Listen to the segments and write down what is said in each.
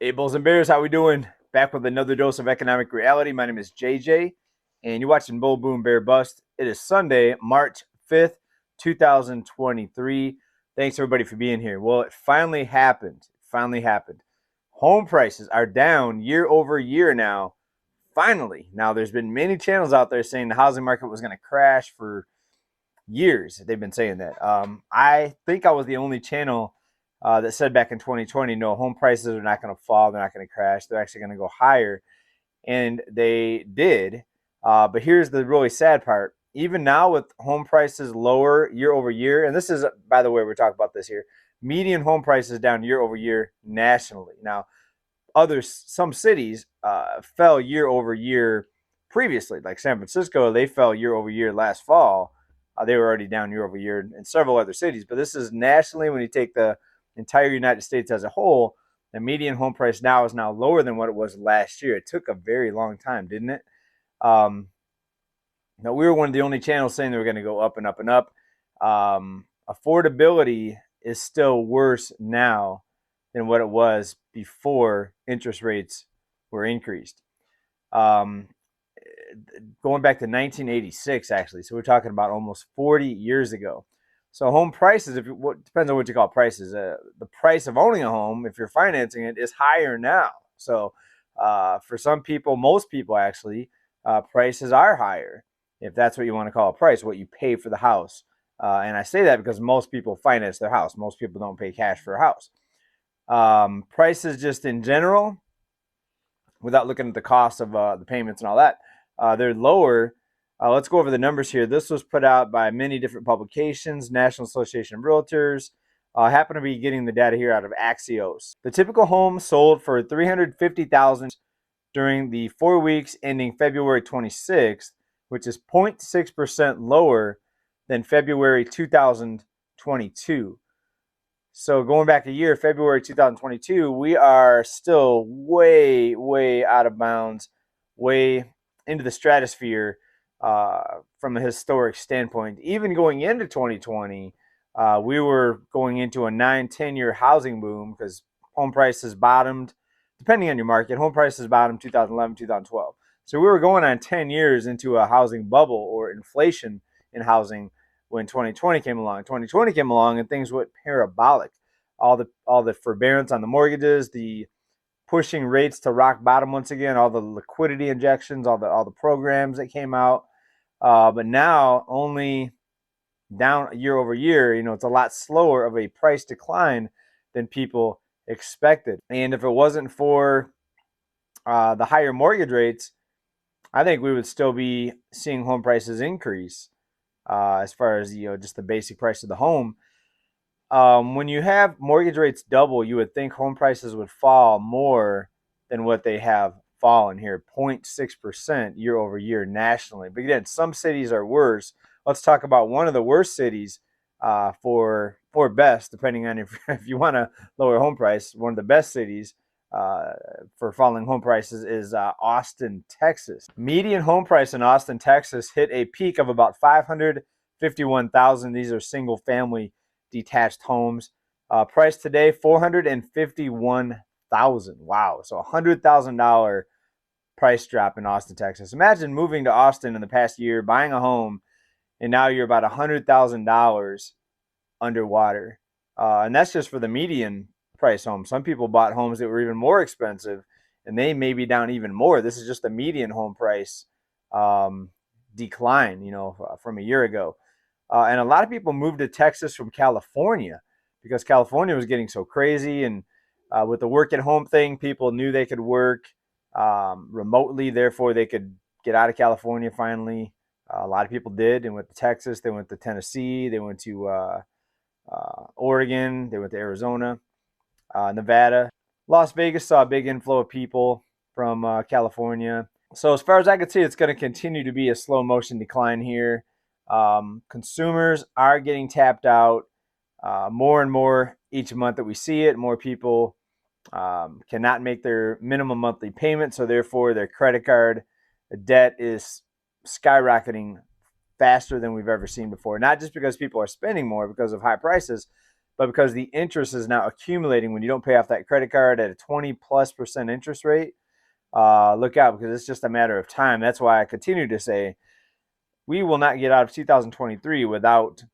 Hey, Bulls and Bears, how we doing? Back with another dose of economic reality. My name is JJ, and you're watching Bull Boom Bear Bust. It is Sunday, March 5th, 2023. Thanks, everybody, for being here. Well, it finally happened. Home prices are down year over year now, finally. Now, there's been many channels out there saying the housing market was going to crash for years. They've been saying that. I think I was the only channel that said back in 2020, no, home prices are not going to fall. They're not going to crash. They're actually going to go higher. And they did. But here's the really sad part. Even now with home prices lower year over year, and this is, by the way, we're talking about this here, median home prices down year over year nationally. Now, some cities fell year over year previously, like San Francisco, they fell year over year last fall. They were already down year over year in several other cities. But this is nationally, when you take the entire United States as a whole, the median home price now is lower than what it was last year. It took a very long time, didn't it? Now, we were one of the only channels saying they were going to go up and up and up. Affordability is still worse now than what it was before interest rates were increased. Going back to 1986, actually. So we're talking about almost 40 years ago. So home prices, depends on what you call prices. The price of owning a home, if you're financing it, is higher now. So for some people, most people actually, prices are higher, if that's what you want to call a price, what you pay for the house. And I say that because most people finance their house. Most people don't pay cash for a house. Prices just in general, without looking at the cost of the payments and all that, they're lower. Let's go over the numbers here. This was put out by many different publications, National Association of Realtors. I happen to be getting the data here out of Axios. The typical home sold for $350,000 during the 4 weeks ending February 26th, which is 0.6% lower than February 2022. So going back a year, February 2022, we are still way, way out of bounds, way into the stratosphere from a historic standpoint. Even going into 2020, we were going into a 9-10 year housing boom because home prices bottomed, depending on your market, home prices bottomed 2011, 2012. So we were going on 10 years into a housing bubble or inflation in housing when 2020 came along. 2020 came along and things went parabolic. All the forbearance on the mortgages, the pushing rates to rock bottom once again, all the liquidity injections, all the programs that came out. But now only down year over year, it's a lot slower of a price decline than people expected. And if it wasn't for the higher mortgage rates, I think we would still be seeing home prices increase as far as just the basic price of the home. When you have mortgage rates double, you would think home prices would fall more than what they have fallen here, 0.6% year over year nationally. But again, some cities are worse. Let's talk about one of the worst cities for best, depending on if you want to lower home price. One of the best cities for falling home prices is Austin, Texas. Median home price in Austin, Texas hit a peak of about $551,000. These are single family detached homes. Price today, $451,000. Wow. So $100,000 price drop in Austin, Texas. Imagine moving to Austin in the past year, buying a home, and now you're about $100,000 underwater. And that's just for the median price home. Some people bought homes that were even more expensive, and they may be down even more. This is just the median home price decline, from a year ago. And a lot of people moved to Texas from California because California was getting so crazy. And with the work at home thing, people knew they could work remotely. Therefore, they could get out of California finally. A lot of people did and went to Texas. They went to Tennessee. They went to Oregon. They went to Arizona, Nevada. Las Vegas saw a big inflow of people from California. So as far as I can see, it's going to continue to be a slow motion decline here. Consumers are getting tapped out more and more each month that we see it. More people cannot make their minimum monthly payment, so therefore their credit card debt is skyrocketing faster than we've ever seen before. Not just because people are spending more because of high prices, but because the interest is now accumulating when you don't pay off that credit card at a 20+% interest rate, look out, because it's just a matter of time. That's why I continue to say we will not get out of 2023 without,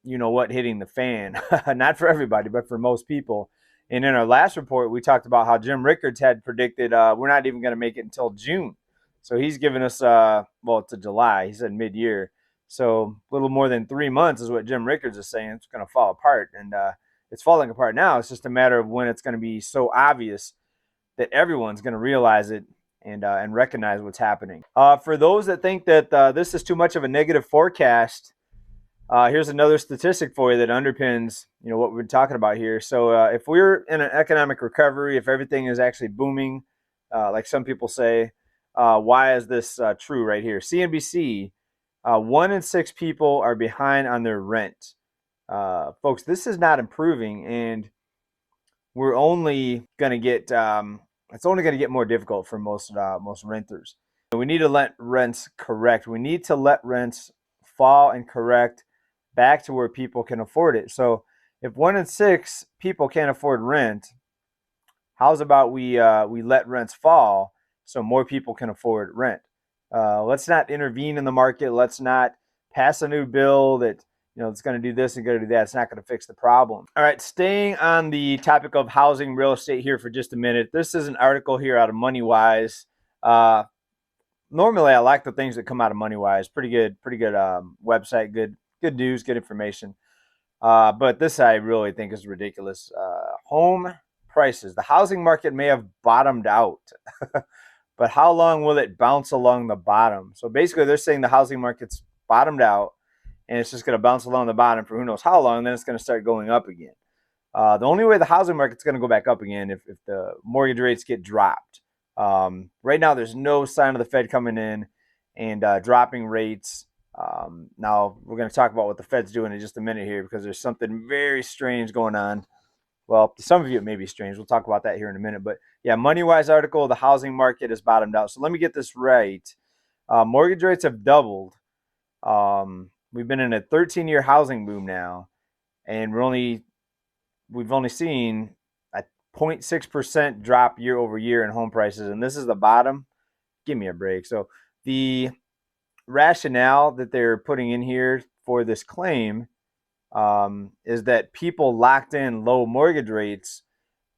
you know what, hitting the fan. Not for everybody, but for most people. And in our last report, we talked about how Jim Rickards had predicted we're not even going to make it until June. So he's given us, well, to July. He said mid-year. So a little more than 3 months is what Jim Rickards is saying. It's going to fall apart. And it's falling apart now. It's just a matter of when it's going to be so obvious that everyone's going to realize it and recognize what's happening. For those that think that this is too much of a negative forecast, here's another statistic for you that underpins, you know, what we've been talking about here. So if we're in an economic recovery, if everything is actually booming, like some people say, why is this true right here? CNBC, 1 in 6 people are behind on their rent. Folks, this is not improving, and we're only going to get it's only going to get more difficult for most renters. We need to let rents correct. We need to let rents fall and correct back to where people can afford it. So if 1 in 6 people can't afford rent, how's about we let rents fall so more people can afford rent? Let's not intervene in the market. Let's not pass a new bill that, you know, it's going to do this and going to do that. It's not going to fix the problem. All right, staying on the topic of housing, real estate here for just a minute. This is an article here out of MoneyWise. Normally, I like the things that come out of MoneyWise. Pretty good website, good news, good information. But this I really think is ridiculous. Home prices. The housing market may have bottomed out, but how long will it bounce along the bottom? So basically, they're saying the housing market's bottomed out, and it's just going to bounce along the bottom for who knows how long, and then it's going to start going up again. The only way the housing market's going to go back up again if the mortgage rates get dropped. Right now, there's no sign of the Fed coming in and dropping rates. Now, we're going to talk about what the Fed's doing in just a minute here, because there's something very strange going on. Well, to some of you, it may be strange. We'll talk about that here in a minute. But yeah, MoneyWise article, the housing market has bottomed out. So let me get this right. Mortgage rates have doubled. We've been in a 13-year housing boom now, and we've only seen a 0.6% drop year over year in home prices, and this is the bottom. Give me a break. So the rationale that they're putting in here for this claim is that people locked in low mortgage rates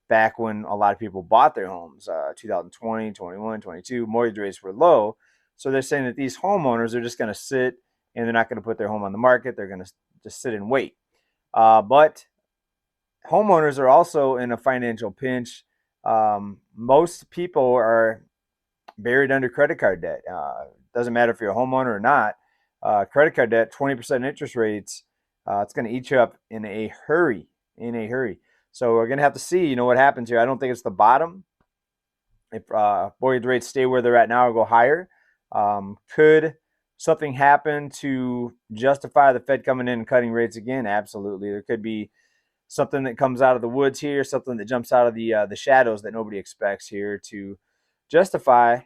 back when a lot of people bought their homes. 2020, 21, 22, mortgage rates were low. So they're saying that these homeowners are just going to sit and they're not going to put their home on the market. They're going to just sit and wait. But homeowners are also in a financial pinch. Most people are buried under credit card debt. Doesn't matter if you're a homeowner or not. Credit card debt, 20% interest rates, it's going to eat you up in a hurry. So we're going to have to see, you know, what happens here. I don't think it's the bottom. If mortgage rates stay where they're at now or go higher, could something happen to justify the Fed coming in and cutting rates again? Absolutely. There could be something that comes out of the woods here, something that jumps out of the shadows that nobody expects here to justify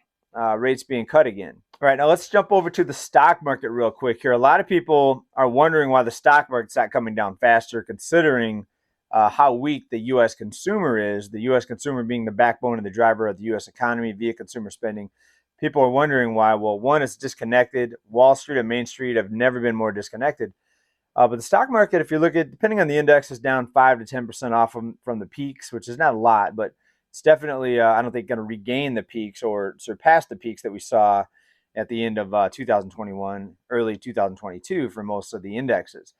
rates being cut again. All right, now let's jump over to the stock market real quick here. A lot of people are wondering why the stock market's not coming down faster, considering how weak the U.S. consumer is, the U.S. consumer being the backbone and the driver of the U.S. economy via consumer spending. People are wondering why. Well, one, it's disconnected. Wall Street and Main Street have never been more disconnected. But the stock market, if you look at, depending on the index, is down 5 to 10% off from the peaks, which is not a lot, but it's definitely, I don't think, going to regain the peaks or surpass the peaks that we saw at the end of 2021, early 2022 for most of the indexes.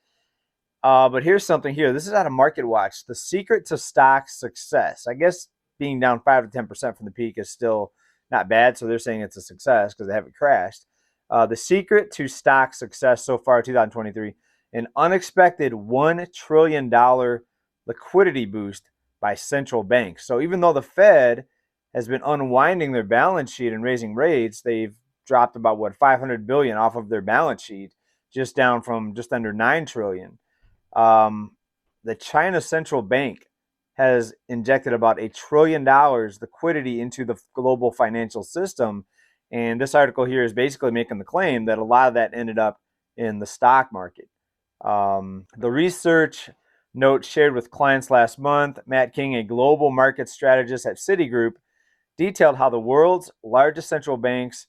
But here's something here. This is out of Market Watch. The secret to stock success. I guess being down 5 to 10% from the peak is still not bad, so they're saying it's a success because they haven't crashed. The secret to stock success so far 2023, an unexpected $1 trillion liquidity boost by central banks. So even though the Fed has been unwinding their balance sheet and raising rates, they've dropped about, $500 billion off of their balance sheet, just down from just under $9 trillion. The China Central Bank has injected about $1 trillion liquidity into the global financial system. And this article here is basically making the claim that a lot of that ended up in the stock market. The research note shared with clients last month, Matt King, a global market strategist at Citigroup, detailed how the world's largest central banks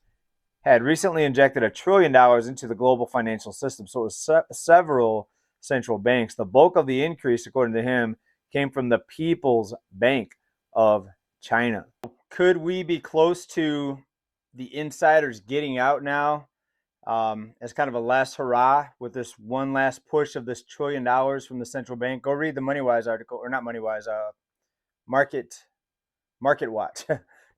had recently injected $1 trillion into the global financial system. So it was several central banks. The bulk of the increase, according to him, came from the People's Bank of China. Could we be close to the insiders getting out now as kind of a last hurrah with this one last push of this $1 trillion from the central bank? Go read the MoneyWise article, or not MoneyWise, Market Watch.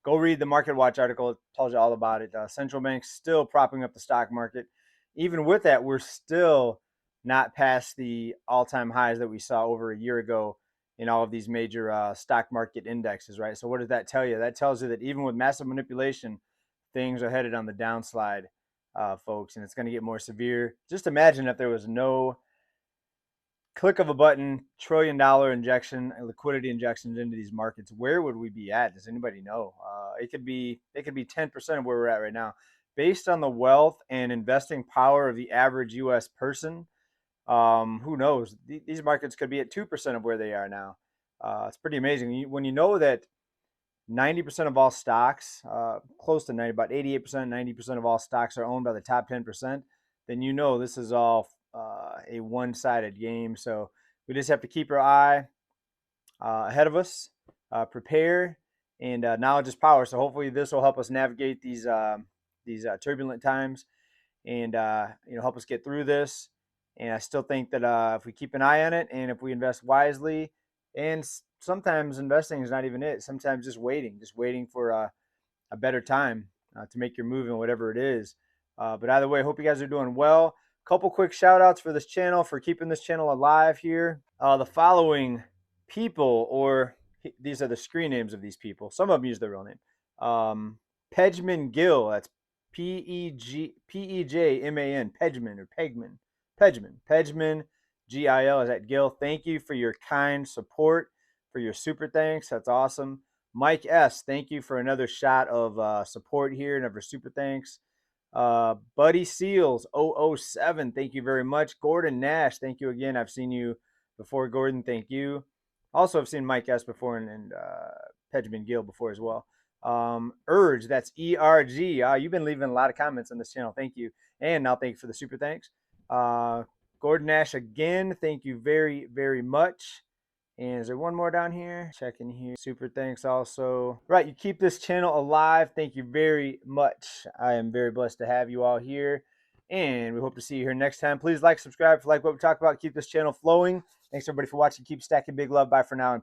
Go read the Market Watch article. It tells you all about it. Central banks still propping up the stock market. Even with that, we're still not past the all-time highs that we saw over a year ago in all of these major stock market indexes, right? So what does that tell you? That tells you that even with massive manipulation, things are headed on the downslide, folks, and it's going to get more severe. Just imagine if there was no click of a button, $1 trillion injection, liquidity injections into these markets. Where would we be at? Does anybody know? It could be 10% of where we're at right now. Based on the wealth and investing power of the average U.S. person, who knows? These markets could be at 2% of where they are now. It's pretty amazing. When you know that 90% of all stocks, close to 90, about 88%, 90% of all stocks are owned by the top 10%, then you know this is all a one-sided game. So we just have to keep our eye ahead of us, prepare, and knowledge is power. So hopefully this will help us navigate these turbulent times, and help us get through this. And I still think that if we keep an eye on it, and if we invest wisely, and sometimes investing is not even it. Sometimes just waiting for a better time to make your move in whatever it is. But either way, I hope you guys are doing well. Couple quick shout outs for this channel, for keeping this channel alive here. The following people, or these are the screen names of these people. Some of them use their real name. Pejman Gill, that's Pejman, Pejman, or Pejman, Gil, is that Gill? Thank you for your kind support, for your super thanks. That's awesome. Mike S., thank you for another shot of support here, another super thanks. Buddy Seals 007, thank you very much. Gordon Nash, thank you again. I've seen you before, Gordon. Thank you. Also, I've seen Mike S. before, and Pejman Gill before as well. Urge, that's ERG. You've been leaving a lot of comments on this channel. Thank you. And now thank you for the super thanks. Gordon Nash again, thank you very, very much. And is there one more down here? Checking here. Super thanks also. Right, you keep this channel alive. Thank you very much. I am very blessed to have you all here. And we hope to see you here next time. Please like, subscribe if you like what we talk about. Keep this channel flowing. Thanks everybody for watching. Keep stacking big love. Bye for now.